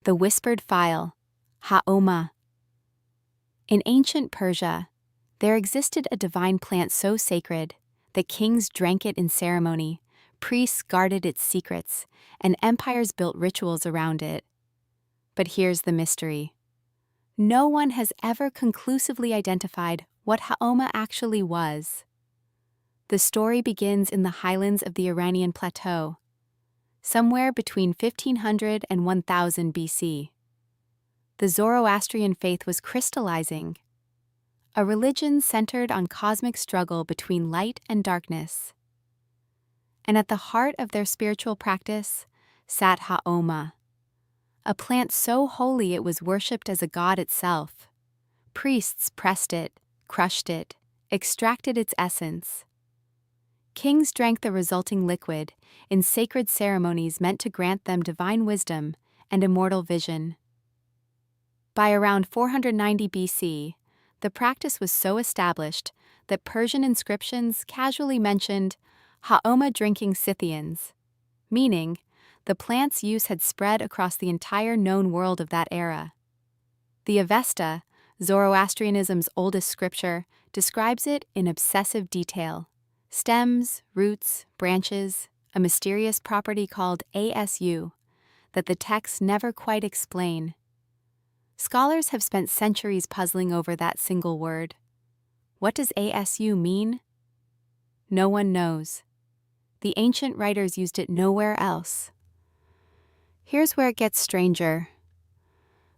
The whispered file, Haoma. In ancient Persia, there existed a divine plant so sacred that kings drank it in ceremony, priests guarded its secrets, and empires built rituals around it. But here's the mystery. No one has ever conclusively identified what Haoma actually was. The story begins in the highlands of the Iranian plateau, somewhere between 1500 and 1000 BC. The Zoroastrian faith was crystallizing, a religion centered on cosmic struggle between light and darkness. And at the heart of their spiritual practice sat Haoma, a plant so holy it was worshipped as a god itself. Priests pressed it, crushed it, extracted its essence. Kings drank the resulting liquid in sacred ceremonies meant to grant them divine wisdom and immortal vision. By around 490 BC, the practice was so established that Persian inscriptions casually mentioned Haoma drinking Scythians, meaning the plant's use had spread across the entire known world of that era. The Avesta, Zoroastrianism's oldest scripture, describes it in obsessive detail. Stems, roots, branches, a mysterious property called ASU that the texts never quite explain. Scholars have spent centuries puzzling over that single word. What does ASU mean? No one knows. The ancient writers used it nowhere else. Here's where it gets stranger.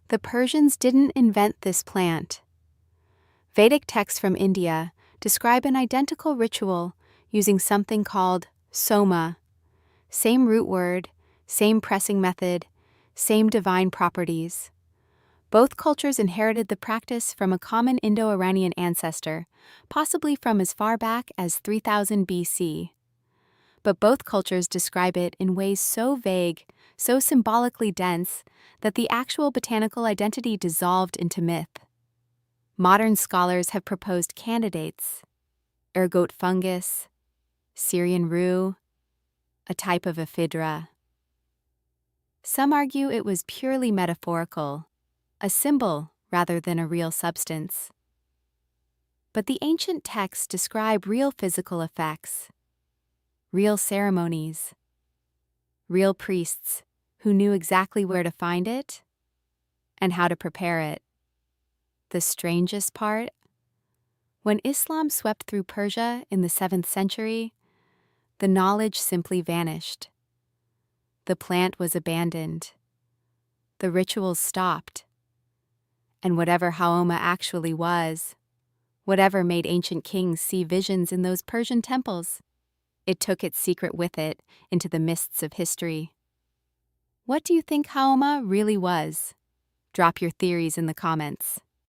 The Persians didn't invent this plant. Vedic texts from India describe an identical ritual using something called soma. Same root word, same pressing method, same divine properties. Both cultures inherited the practice from a common Indo-Iranian ancestor, possibly from as far back as 3000 BC. But both cultures describe it in ways so vague, so symbolically dense, that the actual botanical identity dissolved into myth. Modern scholars have proposed candidates: ergot fungus, Syrian rue, a type of ephedra. Some argue it was purely metaphorical, a symbol rather than a real substance. But the ancient texts describe real physical effects, real ceremonies, real priests who knew exactly where to find it and how to prepare it. The strangest part? When Islam swept through Persia in the 7th century, the knowledge simply vanished. The plant was abandoned. The rituals stopped. And whatever Haoma actually was, whatever made ancient kings see visions in those Persian temples, it took its secret with it into the mists of history. What do you think Haoma really was? Drop your theories in the comments.